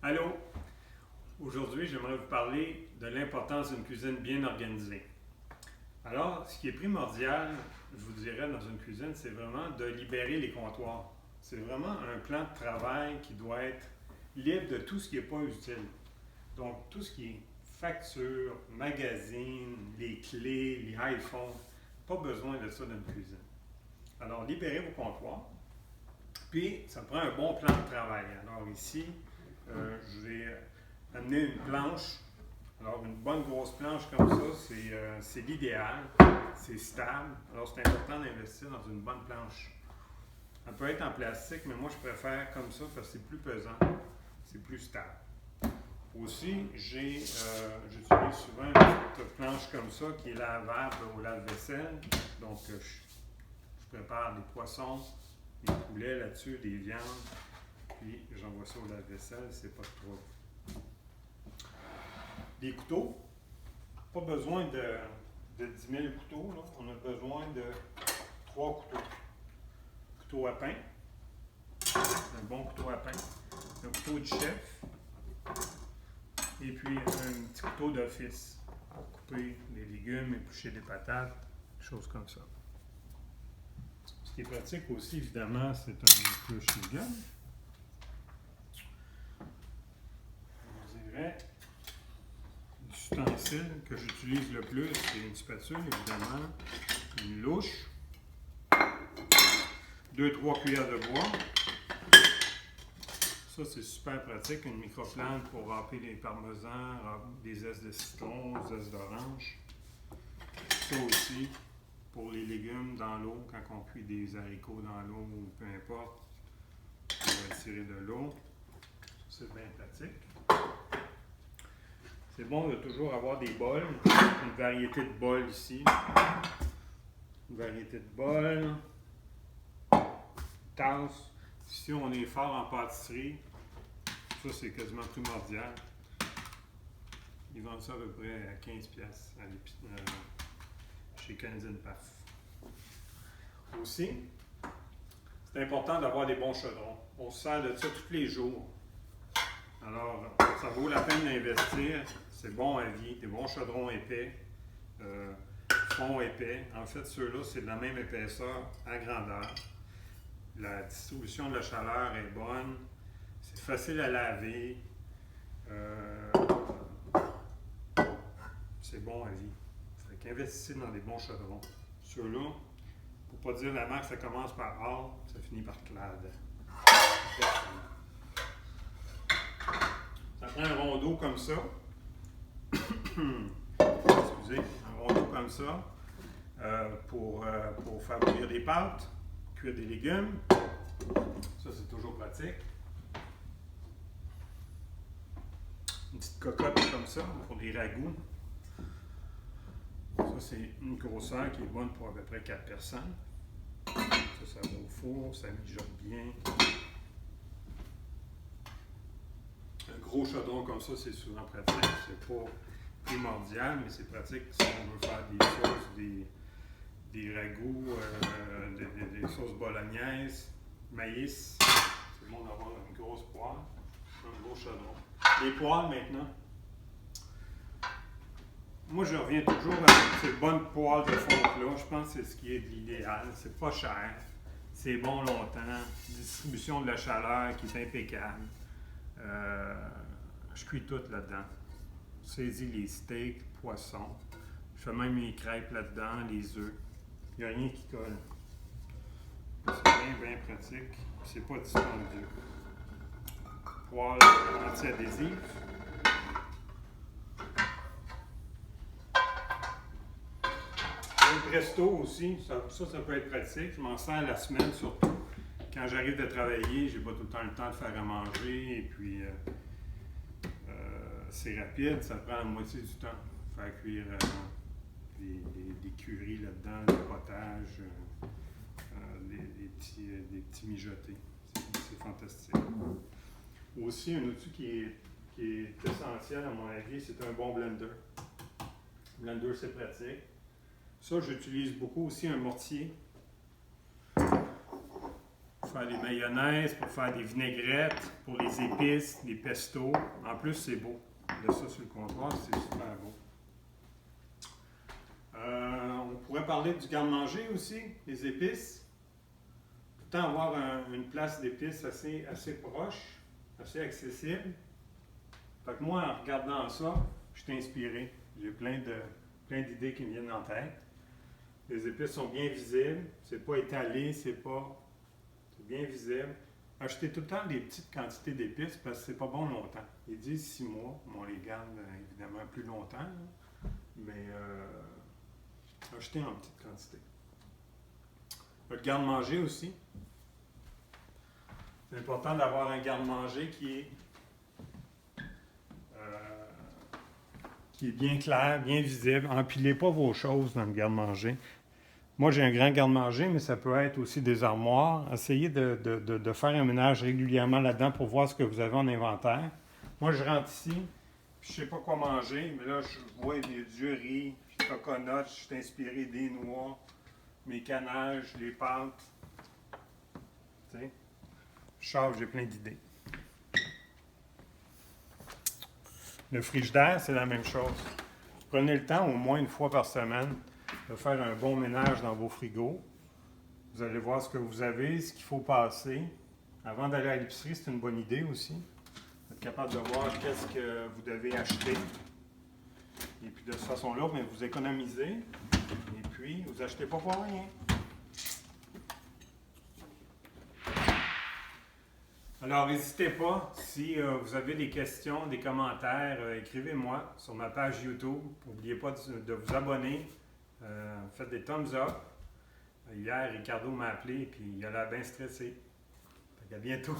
Allô? Aujourd'hui, j'aimerais vous parler de l'importance d'une cuisine bien organisée. Alors, ce qui est primordial, je vous dirais, dans une cuisine, c'est vraiment de libérer les comptoirs. C'est vraiment un plan de travail qui doit être libre de tout ce qui n'est pas utile. Donc, tout ce qui est facture, magazine, les clés, les iPhones, pas besoin de ça dans une cuisine. Alors, libérez vos comptoirs. Puis, ça prend un bon plan de travail. Alors ici, je vais amener une planche. Alors, une bonne grosse planche comme ça, c'est l'idéal. C'est stable. Alors, c'est important d'investir dans une bonne planche. Elle peut être en plastique, mais moi, je préfère comme ça parce que c'est plus pesant. C'est plus stable. Aussi, j'utilise souvent une petite planche comme ça qui est lavable au lave-vaisselle. Donc, je prépare des poissons, des poulets là-dessus, des viandes. Puis, j'envoie ça au lave-vaisselle, c'est pas de trouble. Des couteaux. Pas besoin de 10 000 couteaux. Là. On a besoin de 3 couteaux. Couteau à pain. Un bon couteau à pain. Un couteau de chef. Et puis, un petit couteau d'office pour couper les légumes, éplucher des patates, des choses comme ça. Ce qui est pratique aussi, évidemment, c'est un épluche légumes. Je dirais, l'ustensile que j'utilise le plus, c'est une spatule, évidemment, une louche, 2-3 cuillères de bois. Ça, c'est super pratique, une microplante pour râper les parmesans, des zestes de citron, des zestes d'orange. Ça aussi, pour les légumes dans l'eau, quand on cuit des haricots dans l'eau, ou peu importe, on va tirer de l'eau. C'est bien pratique. C'est bon de toujours avoir des bols, une variété de bols ici. Une variété de bols, tasses. Si on est fort en pâtisserie, ça c'est quasiment primordial. Ils vendent ça à peu près à 15$ chez Canadian Paf. Aussi, c'est important d'avoir des bons chaudrons. On se sert de ça tous les jours. Alors, ça vaut la peine d'investir. C'est bon à vie, des bons chaudrons épais, fond épais. En fait, ceux-là, c'est de la même épaisseur à grandeur. La distribution de la chaleur est bonne. C'est facile à laver. C'est bon à vie. Fait qu'investissez dans des bons chaudrons. Ceux-là, pour pas dire la marque, ça commence par A, ça finit par Clad. Ça prend un rondeau comme ça. Excusez, un rondeau comme ça pour faire bouillir des pâtes, cuire des légumes. Ça, c'est toujours pratique. Une petite cocotte comme ça pour des ragoûts. Ça, c'est une grosseur qui est bonne pour à peu près 4 personnes. Ça va au four, ça mijote bien. Un gros chaudron comme ça, c'est souvent pratique. C'est pas primordial, mais c'est pratique si on veut faire des sauces, des ragoûts, des sauces bolognaises, maïs. C'est bon d'avoir une grosse poêle, un gros chaudron. Les poêles maintenant. Moi, je reviens toujours avec ces bonnes poêles de fonte-là. Je pense que c'est ce qui est de l'idéal. C'est pas cher. C'est bon longtemps. Distribution de la chaleur qui est impeccable. Je cuis tout là-dedans. Je saisis les steaks, poissons. Je fais même mes crêpes là-dedans, les œufs. Il n'y a rien qui colle. C'est bien, bien pratique. C'est pas dispendieux. Poêle anti-adhésif. Un presto aussi, ça peut être pratique. Je m'en sers la semaine surtout. Quand j'arrive de travailler, j'ai pas tout le temps le temps de faire à manger et puis c'est rapide, ça prend la moitié du temps. Faire cuire des currys là-dedans, des potages, des petits mijotés. C'est fantastique. Aussi, un outil qui est essentiel à mon avis, c'est un bon blender. Blender, c'est pratique. Ça, j'utilise beaucoup aussi un mortier. Il faire des mayonnaises, pour faire des vinaigrettes, pour les épices, les pestos. En plus, c'est beau. De ça sur le comptoir, c'est super beau. On pourrait parler du garde-manger aussi, les épices. Tout le temps avoir une place d'épices assez proche, assez accessible. Fait que moi, en regardant ça, je suis inspiré. J'ai plein d'idées qui me viennent en tête. Les épices sont bien visibles, c'est pas étalé, c'est bien visible. Achetez tout le temps des petites quantités d'épices parce que c'est pas bon longtemps. Ils disent 6 mois, mais on les garde évidemment plus longtemps, là. Mais achetez en petite quantité. Le garde-manger aussi. C'est important d'avoir un garde-manger qui est bien clair, bien visible. Empilez pas vos choses dans le garde-manger. Moi, j'ai un grand garde-manger, mais ça peut être aussi des armoires. Essayez de faire un ménage régulièrement là-dedans pour voir ce que vous avez en inventaire. Moi, je rentre ici, puis je ne sais pas quoi manger, mais là, je vois du riz, du coconut, je suis inspiré des noix, mes canages, les pâtes. Tu sais, je sors, j'ai plein d'idées. Le frigidaire, c'est la même chose. Prenez le temps, au moins une fois par semaine, de faire un bon ménage dans vos frigos. Vous allez voir ce que vous avez, ce qu'il faut passer. Avant d'aller à l'épicerie, c'est une bonne idée aussi. Être capable de voir qu'est-ce que vous devez acheter. Et puis de cette façon-là, bien, vous économisez. Et puis, vous achetez pas pour rien. Alors, n'hésitez pas, si vous avez des questions, des commentaires, écrivez-moi sur ma page YouTube. N'oubliez pas de vous abonner. Faites des thumbs up. Hier, Ricardo m'a appelé et puis il a l'air bien stressé. À bientôt.